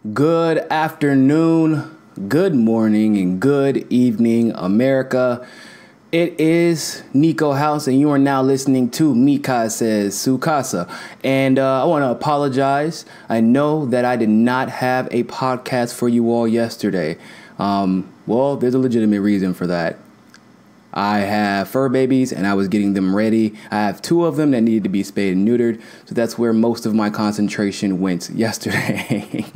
Good afternoon, good morning, and good evening, America. It is Niko House, and you are now listening to Mika Says Sukasa. And I want to apologize. I know that I did not have a podcast for you all yesterday. Well, there's a legitimate reason for that. I have fur babies and I was getting them ready. I have two of them that needed to be spayed and neutered. So that's where most of my concentration went yesterday.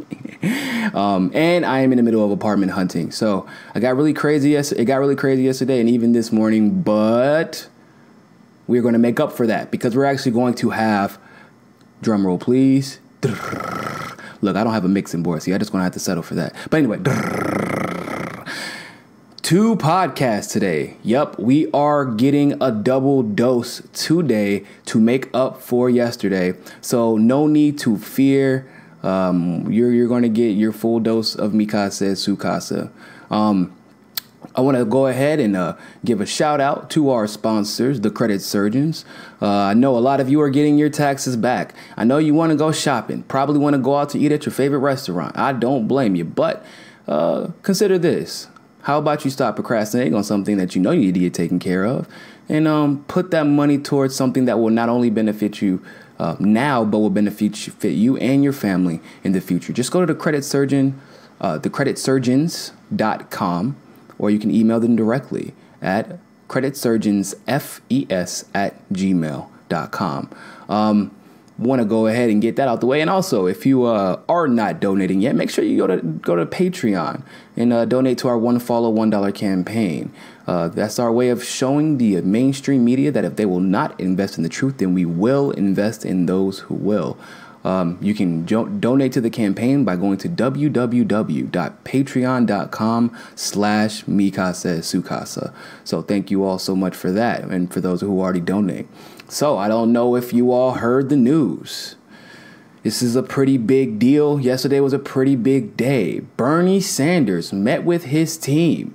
And I am in the middle of apartment hunting. So it got really crazy yesterday and even this morning. But we're going to make up for that because we're actually going to have, drum roll please. Look, I don't have a mixing board. See, I just going to have to settle for that. But anyway. 2 podcasts today. Yup, we are getting a double dose today to make up for yesterday. So no need to fear. You're going to get your full dose of Mika Says Sukasa. I want to go ahead and give a shout out to our sponsors, the Credit Surgeons. I know a lot of you are getting your taxes back. I know you want to go shopping, probably want to go out to eat at your favorite restaurant. I don't blame you, but consider this. How about you stop procrastinating on something that you know you need to get taken care of and put that money towards something that will not only benefit you now, but will benefit you and your family in the future. Just go to the Credit Surgeon, thecreditsurgeons.com, or you can email them directly at creditsurgeonsfes@gmail.com. Want to go ahead and get that out the way. And also, if you are not donating yet, make sure you go to Patreon and donate to our One Follow $1 campaign. That's our way of showing the mainstream media that if they will not invest in the truth, then we will invest in those who will. You can donate to the campaign by going to www.patreon.com/Mika Says Sukasa. So thank you all so much for that and for those who already donate. So I don't know if you all heard the news. This is a pretty big deal. Yesterday was a pretty big day. Bernie Sanders met with his team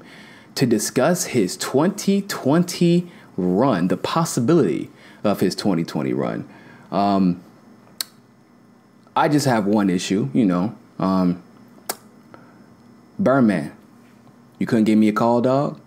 to discuss his 2020 run, the possibility of his 2020 run. I just have one issue, Birdman, you couldn't give me a call, dog?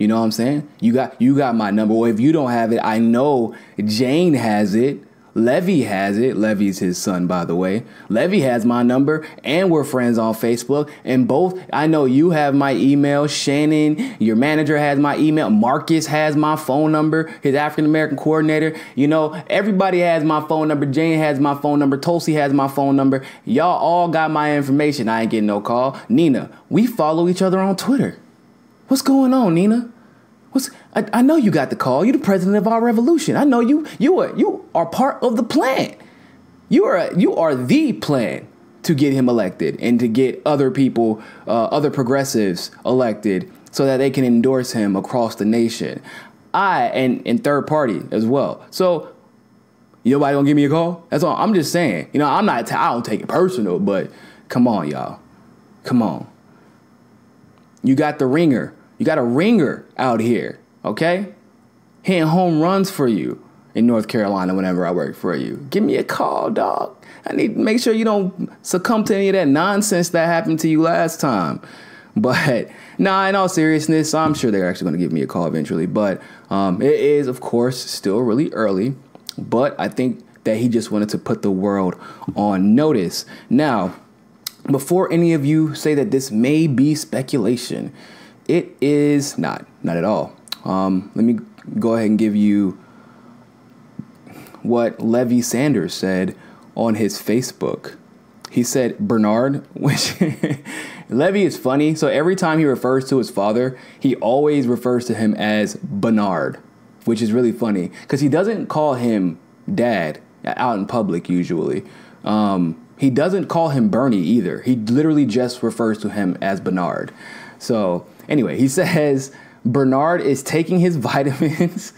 You know what I'm saying? You got my number. Well, if you don't have it, I know Jane has it. Levy has it. Levy's his son, by the way. Levy has my number, and we're friends on Facebook. And both, I know you have my email. Shannon, your manager, has my email. Marcus has my phone number, his African-American coordinator. Everybody has my phone number. Jane has my phone number. Tulsi has my phone number. Y'all all got my information. I ain't getting no call. Nina, we follow each other on Twitter. What's going on, Nina? I know you got the call. You're the president of our revolution. I know you are part of the plan. You are the plan to get him elected and to get other people, other progressives elected so that they can endorse him across the nation. And third party as well. So nobody gonna give me a call? That's all. I'm just saying. I don't take it personal, but come on, y'all. Come on. You got the ringer. You got a ringer out here, okay? Hitting home runs for you in North Carolina whenever I work for you. Give me a call, dog. I need to make sure you don't succumb to any of that nonsense that happened to you last time. But, in all seriousness, I'm sure they're actually going to give me a call eventually. But it is, of course, still really early. But I think that he just wanted to put the world on notice. Now, before any of you say that this may be speculation, it is not at all. Let me go ahead and give you what Levy Sanders said on his Facebook. He said Bernard, which Levy is funny. So every time he refers to his father, he always refers to him as Bernard, which is really funny because he doesn't call him dad out in public usually. He doesn't call him Bernie either. He literally just refers to him as Bernard. So anyway, he says Bernard is taking his vitamins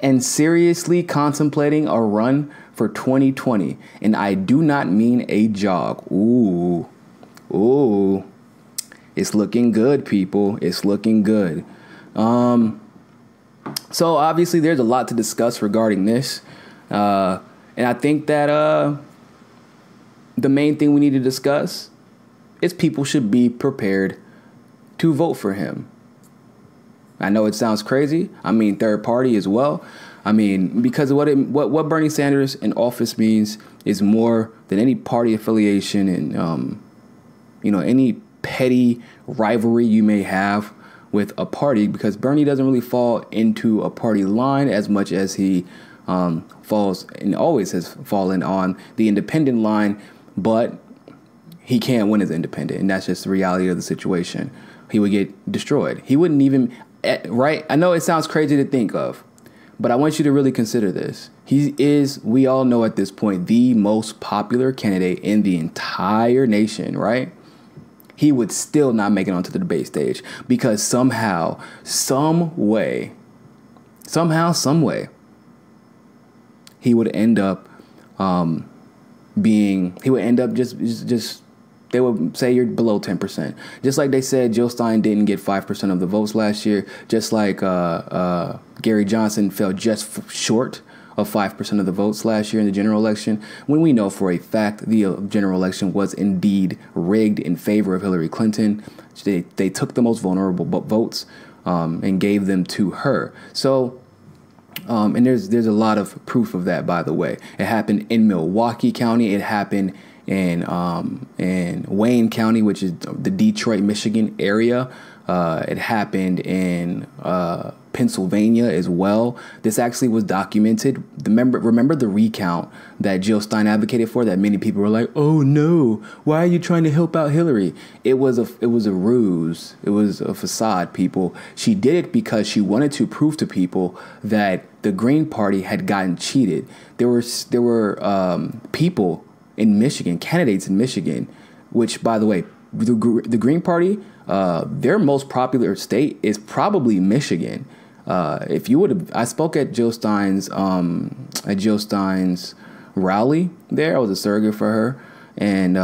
and seriously contemplating a run for 2020. And I do not mean a jog. Ooh. It's looking good, people. It's looking good. So obviously there's a lot to discuss regarding this. And I think that the main thing we need to discuss is people should be prepared to vote for him. I know it sounds crazy. I mean, third party as well. I mean, because what Bernie Sanders in office means is more than any party affiliation and, any petty rivalry you may have with a party, because Bernie doesn't really fall into a party line as much as he falls and always has fallen on the independent line, but he can't win as independent, and that's just the reality of the situation. He would get destroyed. He wouldn't even, right? I know it sounds crazy to think of, but I want you to really consider this. He is, we all know at this point, the most popular candidate in the entire nation, right? He would still not make it onto the debate stage because somehow, some way, he would end up just they would say you're below 10%. Just like they said Jill Stein didn't get 5% of the votes last year, just like Gary Johnson fell just short of 5% of the votes last year in the general election, when we know for a fact the general election was indeed rigged in favor of Hillary Clinton. They took the most vulnerable votes and gave them to her. So, and there's a lot of proof of that, by the way. It happened in Milwaukee County. It happened in Wayne County, which is the Detroit, Michigan area. It happened in Pennsylvania as well. This actually was documented. Remember the recount that Jill Stein advocated for, that many people were like, "Oh no, why are you trying to help out Hillary?" It was a ruse. It was a facade, people. She did it because she wanted to prove to people that the Green Party had gotten cheated. There were people in Michigan, candidates in Michigan, which, by the way, the Green Party, their most popular state is probably Michigan. If you would have, I spoke at Jill Stein's rally there. I was a surrogate for her, and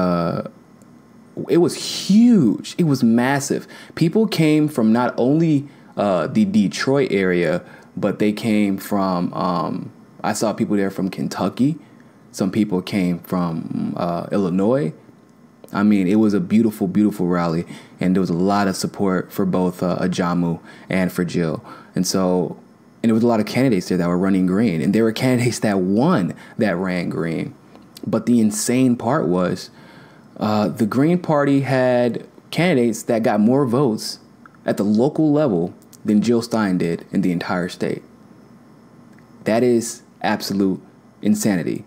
it was huge. It was massive. People came from not only the Detroit area, but they came from. I saw people there from Kentucky. Some people came from Illinois. I mean, it was a beautiful, beautiful rally, and there was a lot of support for both Ajamu and for Jill. And there was a lot of candidates there that were running green, and there were candidates that won that ran green. But the insane part was the Green Party had candidates that got more votes at the local level than Jill Stein did in the entire state. That is absolute insanity.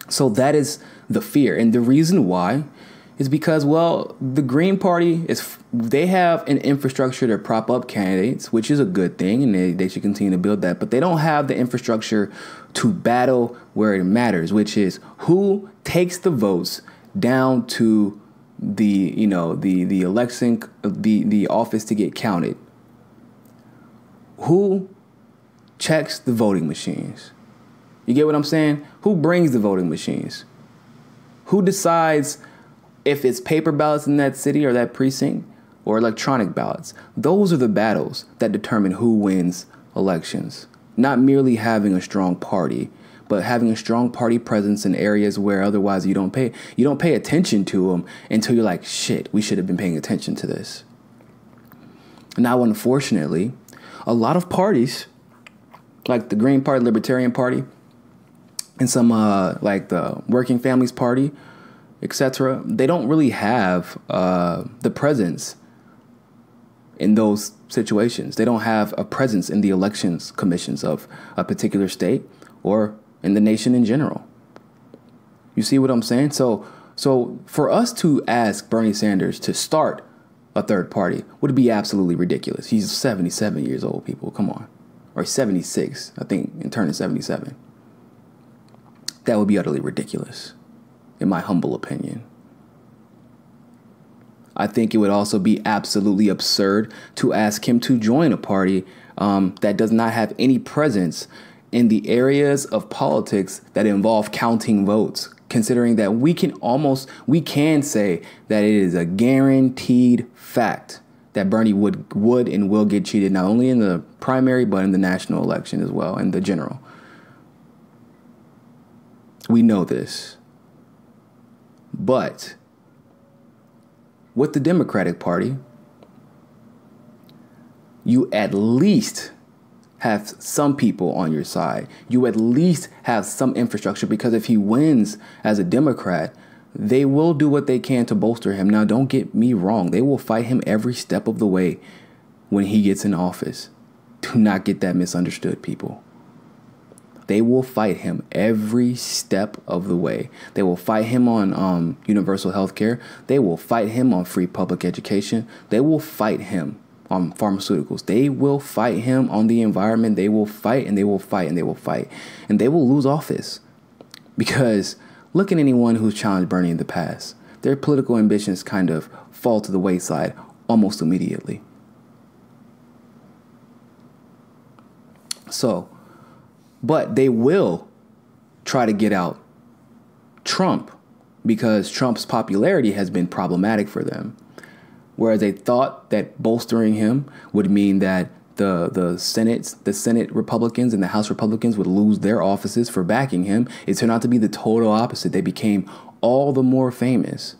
So that is the fear. And the reason why is because, well, the Green Party they have an infrastructure to prop up candidates, which is a good thing, and they should continue to build that. But they don't have the infrastructure to battle where it matters, which is who takes the votes down to the election, the office to get counted. Who checks the voting machines? You get what I'm saying? Who brings the voting machines? Who decides if it's paper ballots in that city or that precinct or electronic ballots? Those are the battles that determine who wins elections. Not merely having a strong party, but having a strong party presence in areas where otherwise you don't pay attention to them until you're like, shit, we should have been paying attention to this. Now, unfortunately, a lot of parties, like the Green Party, Libertarian Party, and some like the Working Families Party, etc., they don't really have the presence in those situations. They don't have a presence in the elections commissions of a particular state or in the nation in general. You see what I'm saying? So for us to ask Bernie Sanders to start a third party would be absolutely ridiculous. He's 77 years old, people. Come on. Or 76, I think, and turning 77. That would be utterly ridiculous, in my humble opinion. I think it would also be absolutely absurd to ask him to join a party that does not have any presence in the areas of politics that involve counting votes, considering that we can say that it is a guaranteed fact that Bernie would and will get cheated, not only in the primary, but in the national election as well, and the general. We know this. But with the Democratic Party, you at least have some people on your side. You at least have some infrastructure, because if he wins as a Democrat, they will do what they can to bolster him. Now, don't get me wrong. They will fight him every step of the way when he gets in office. Do not get that misunderstood, people. They will fight him every step of the way. They will fight him on universal health care. They will fight him on free public education. They will fight him on pharmaceuticals. They will fight him on the environment. They will fight and they will fight and they will fight. And they will lose office. Because look at anyone who's challenged Bernie in the past. Their political ambitions kind of fall to the wayside almost immediately. So, but they will try to get out Trump, because Trump's popularity has been problematic for them. Whereas they thought that bolstering him would mean that the Senate Republicans and the House Republicans would lose their offices for backing him. It turned out to be the total opposite. They became all the more famous.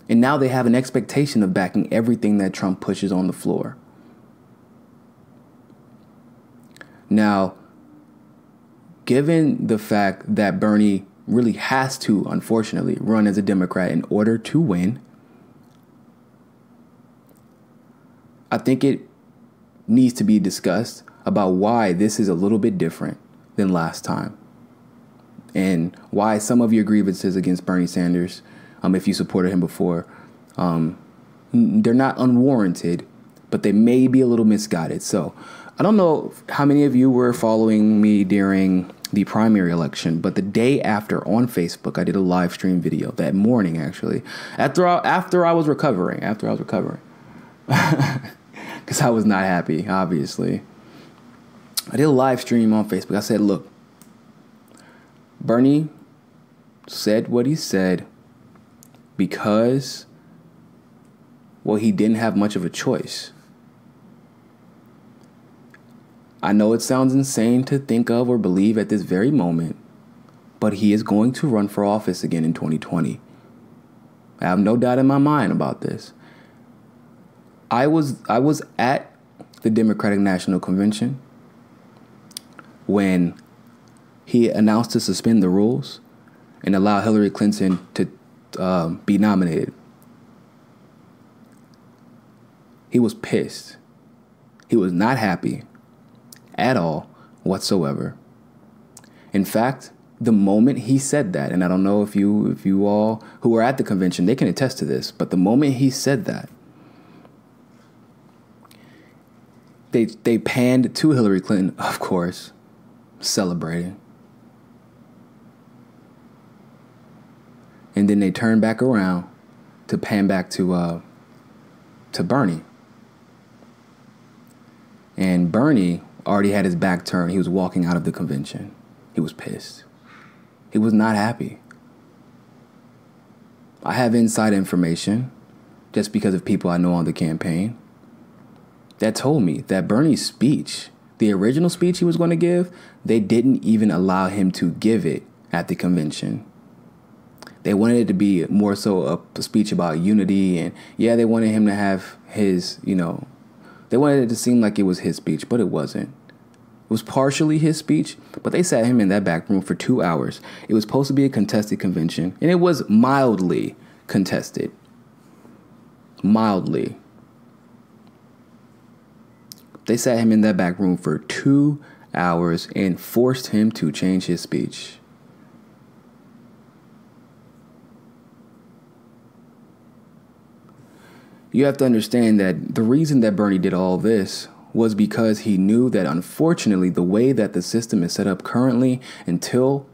And now they have an expectation of backing everything that Trump pushes on the floor. Now, given the fact that Bernie really has to, unfortunately, run as a Democrat in order to win, I think it needs to be discussed about why this is a little bit different than last time, and why some of your grievances against Bernie Sanders, if you supported him before, they're not unwarranted, but they may be a little misguided. So I don't know how many of you were following me during the primary election, but the day after on Facebook, I did a live stream video that morning, actually, after I was recovering, because I was not happy, obviously. I did a live stream on Facebook. I said, look, Bernie said what he said because, well, he didn't have much of a choice. I know it sounds insane to think of or believe at this very moment, but he is going to run for office again in 2020. I have no doubt in my mind about this. I was at the Democratic National Convention when he announced to suspend the rules and allow Hillary Clinton to be nominated. He was pissed. He was not happy at all whatsoever. In fact, the moment he said that, and I don't know if you all who were at the convention, they can attest to this, but the moment he said that, they panned to Hillary Clinton, of course, celebrating. And then they turned back around to pan back to Bernie. And Bernie already had his back turned. He was walking out of the convention. He was pissed. He was not happy. I have inside information, just because of people I know on the campaign, that told me that Bernie's speech, the original speech he was going to give, they didn't even allow him to give it at the convention. They wanted it to be more so a speech about unity, and yeah, they wanted him to have his, they wanted it to seem like it was his speech, but it wasn't. It was partially his speech, but they sat him in that back room for 2 hours. It was supposed to be a contested convention, and it was mildly contested. Mildly. They sat him in that back room for 2 hours and forced him to change his speech. You have to understand that the reason that Bernie did all this was because he knew that, unfortunately, the way that the system is set up currently, until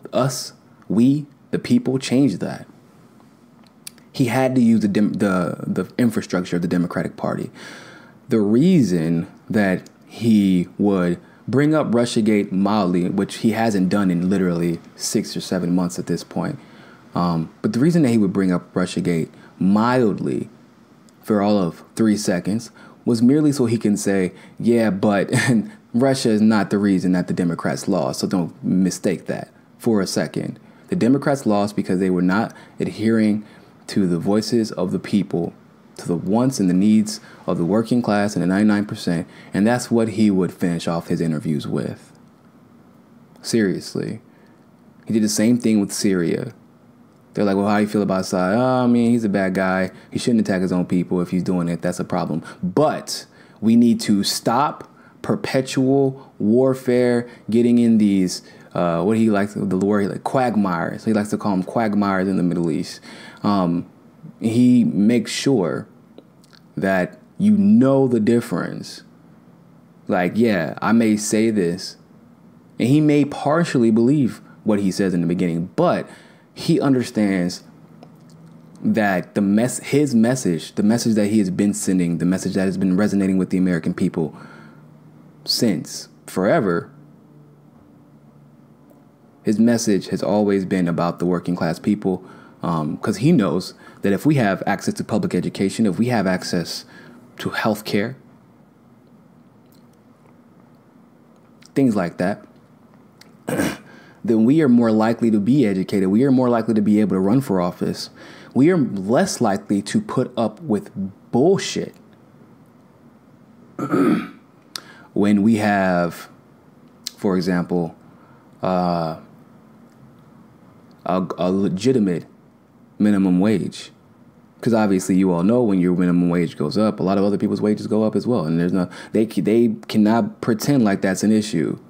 we, the people, change that, he had to use the infrastructure of the Democratic Party. The reason that he would bring up Russiagate mildly, which he hasn't done in literally 6 or 7 months at this point, but the reason that he would bring up Russiagate mildly for all of 3 seconds was merely so he can say, yeah, but Russia is not the reason that the Democrats lost, so don't mistake that for a second. The Democrats lost because they were not adhering to the voices of the people to the wants and the needs of the working class and the 99%. And that's what he would finish off his interviews with. Seriously. He did the same thing with Syria. They're like, well, how do you feel about Assad? Oh, I mean, he's a bad guy. He shouldn't attack his own people. If he's doing it, that's a problem. But we need to stop perpetual warfare, getting in these, what he likes, the word, like quagmires. He likes to call them quagmires in the Middle East. He makes sure that you know the difference. Like, yeah, I may say this, and he may partially believe what he says in the beginning, but he understands that his message, the message that he has been sending, the message that has been resonating with the American people since forever, his message has always been about the working class people, because he knows that if we have access to public education, if we have access to health care, things like that, then we are more likely to be educated. We are more likely to be able to run for office. We are less likely to put up with bullshit when we have, for example, a legitimate minimum wage. Because obviously you all know when your minimum wage goes up, a lot of other people's wages go up as well. And they cannot pretend like that's an issue.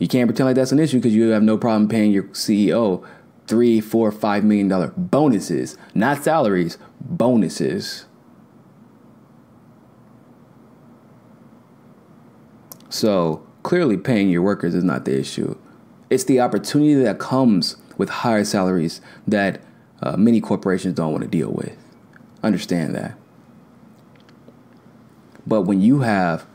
You can't pretend like that's an issue because you have no problem paying your CEO $3, $4, $5 million bonuses, not salaries, bonuses. So clearly paying your workers is not the issue. It's the opportunity that comes with higher salaries that many corporations don't want to deal with. Understand that. But when you have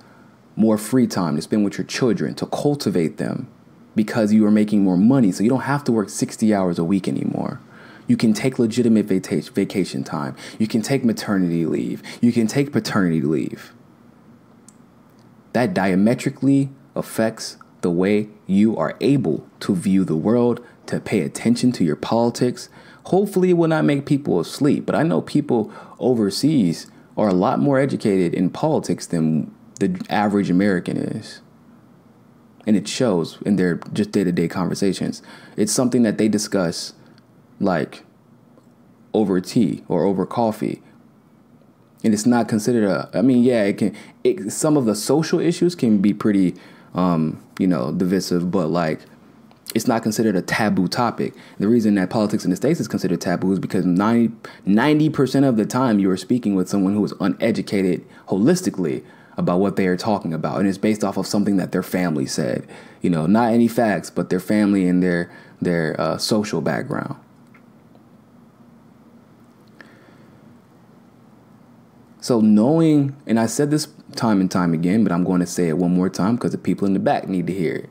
more free time to spend with your children, to cultivate them, because you are making more money, so you don't have to work 60 hours a week anymore. You can take legitimate vacation time. You can take maternity leave. You can take paternity leave. That diametrically affects the way you are able to view the world, to pay attention to your politics. Hopefully it will not make people asleep, but I know people overseas are a lot more educated in politics than the average American is. And it shows in their just day-to-day conversations. It's something that they discuss like over tea or over coffee. And it's not considered some of the social issues can be pretty, divisive, but like it's not considered a taboo topic. The reason that politics in the States is considered taboo is because 90% of the time you are speaking with someone who is uneducated holistically about what they are talking about. And it's based off of something that their family said, not any facts, but their family and their social background. So knowing, and I said this time and time again, but I'm going to say it one more time because the people in the back need to hear it.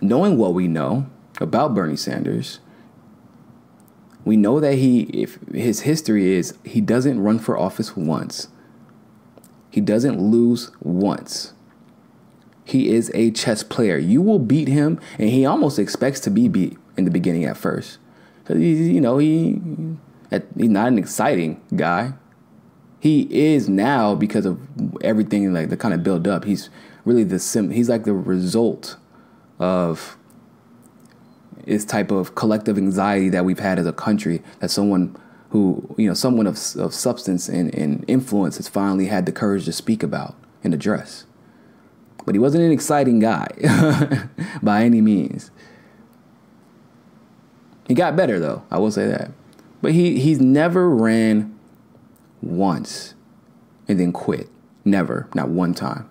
Knowing what we know about Bernie Sanders, we know that his history is he doesn't run for office once. He doesn't lose once. He is a chess player. You will beat him, and he almost expects to be beat in the beginning at first. He's not an exciting guy. He is now because of everything, like the kind of build up. He's really he's like the result of this type of collective anxiety that we've had as a country, that someone of substance and influence has finally had the courage to speak about and address. But he wasn't an exciting guy by any means. He got better, though. I will say that. But he's never ran once and then quit. Never. Not one time.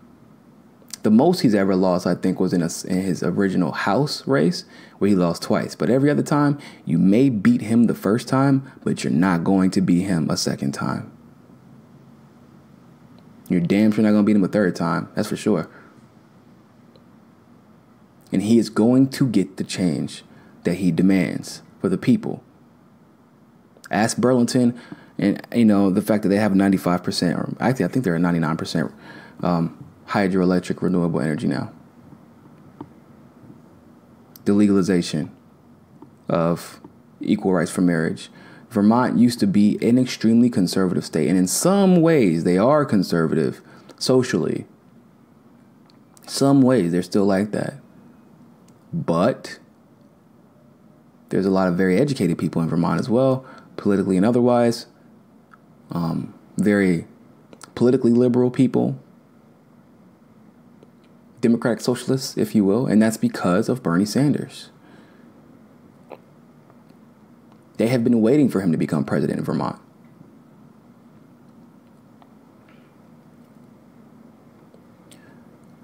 The most he's ever lost, I think, was in his original House race, where he lost twice. But every other time, you may beat him the first time, but you're not going to beat him a second time. You're damn sure not going to beat him a third time. That's for sure. And he is going to get the change that he demands for the people. Ask Burlington, and the fact that they have 95%, or actually I think they're at 99%. Hydroelectric renewable energy now. The legalization of equal rights for marriage. Vermont used to be an extremely conservative state, and in some ways they are conservative socially. Some ways they're still like that. But there's a lot of very educated people in Vermont as well, politically and otherwise. Very politically liberal people. Democratic socialists, if you will. And that's because of Bernie Sanders. They have been waiting for him to become president in Vermont.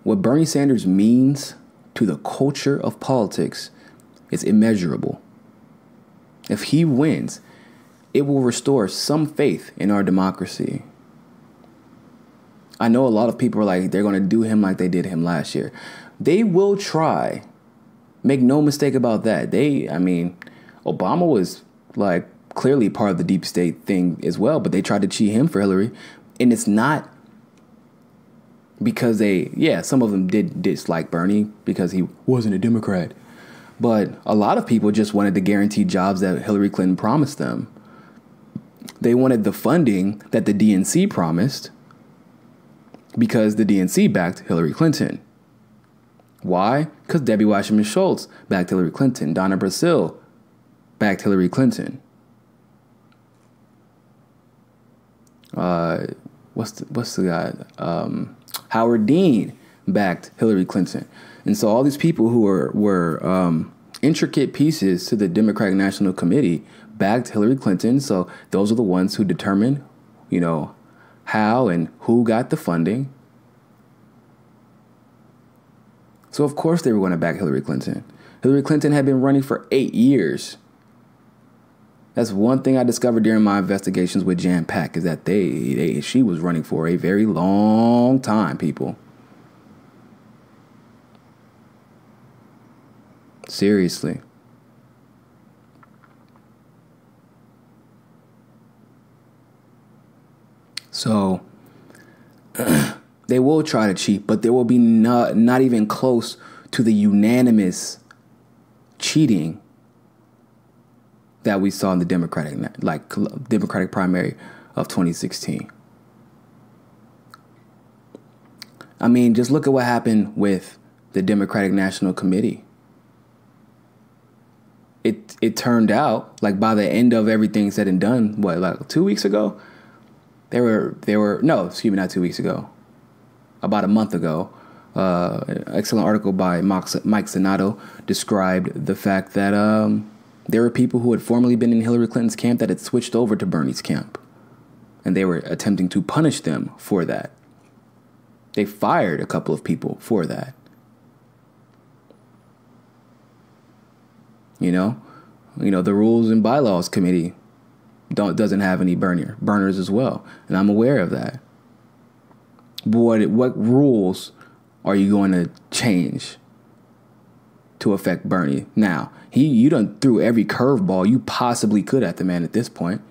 What Bernie Sanders means to the culture of politics is immeasurable. If he wins, it will restore some faith in our democracy. I know a lot of people are like, they're going to do him like they did him last year. They will try. Make no mistake about that. Obama was like clearly part of the deep state thing as well, but they tried to cheat him for Hillary. And it's not because some of them did dislike Bernie because he wasn't a Democrat. But a lot of people just wanted the guaranteed jobs that Hillary Clinton promised them. They wanted the funding that the DNC promised because the DNC backed Hillary Clinton. Why? Because Debbie Wasserman Schultz backed Hillary Clinton. Donna Brazile backed Hillary Clinton. What's the guy? Howard Dean backed Hillary Clinton. And so all these people who were intricate pieces to the Democratic National Committee backed Hillary Clinton. So those are the ones who determined, how and who got the funding. So of course they were going to back Hillary Clinton. Hillary Clinton had been running for 8 years. That's one thing I discovered during my investigations with Jan Pack is that she was running for a very long time, people. Seriously. So they will try to cheat, but there will be not even close to the unanimous cheating that we saw in the Democratic primary of 2016. I mean, just look at what happened with the Democratic National Committee. It turned out, like by the end of everything said and done, 2 weeks ago? Not 2 weeks ago. About a month ago, an excellent article by Mike Sanato described the fact that there were people who had formerly been in Hillary Clinton's camp that had switched over to Bernie's camp. And they were attempting to punish them for that. They fired a couple of people for that. The Rules and Bylaws Committee doesn't have any burners as well. And I'm aware of that. But what rules are you going to change to affect Bernie? Now, you done threw every curveball you possibly could at the man at this point.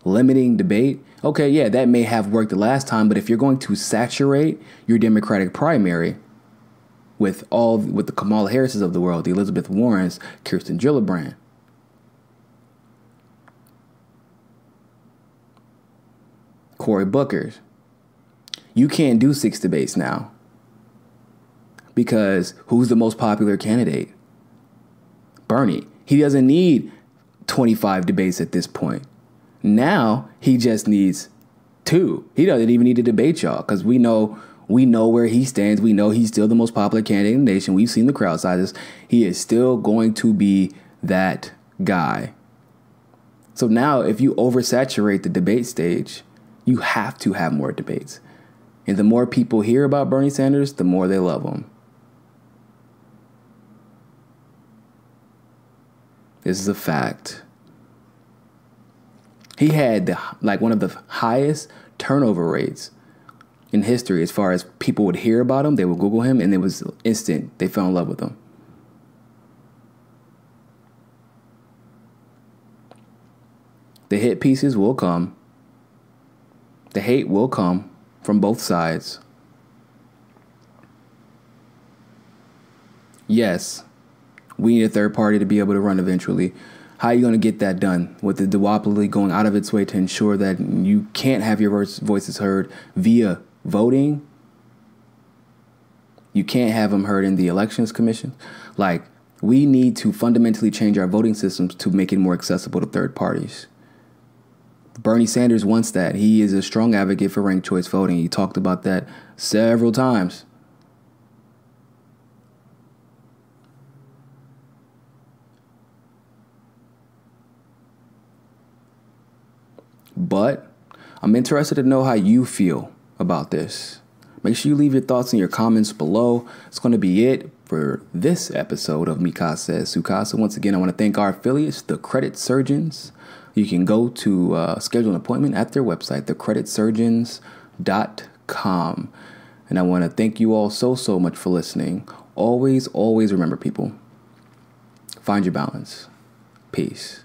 Limiting debate. Okay, yeah, that may have worked the last time, but if you're going to saturate your Democratic primary with the Kamala Harrises of the world, the Elizabeth Warrens, Kirsten Gillibrand, Cory Booker, you can't do 6 debates now. Because who's the most popular candidate? Bernie. He doesn't need 25 debates at this point. Now he just needs 2. He doesn't even need to debate y'all because we know where he stands. We know he's still the most popular candidate in the nation. We've seen the crowd sizes. He is still going to be that guy. So now if you oversaturate the debate stage, you have to have more debates. And the more people hear about Bernie Sanders, the more they love him. This is a fact. He had one of the highest turnover rates in history as far as people would hear about him. They would Google him and it was instant. They fell in love with him. The hit pieces will come. The hate will come from both sides. Yes, we need a third party to be able to run eventually. How are you going to get that done with the duopoly going out of its way to ensure that you can't have your voices heard via voting? You can't have them heard in the elections commission. Like, we need to fundamentally change our voting systems to make it more accessible to third parties. Bernie Sanders wants that. He is a strong advocate for ranked choice voting. He talked about that several times. But I'm interested to know how you feel about this. Make sure you leave your thoughts in your comments below. It's going to be it for this episode of Mikasa Sukasa. Once again, I want to thank our affiliates, the Credit Surgeons. You can go to schedule an appointment at their website, thecreditsurgeons.com. And I want to thank you all so much for listening. Always remember, people, find your balance. Peace.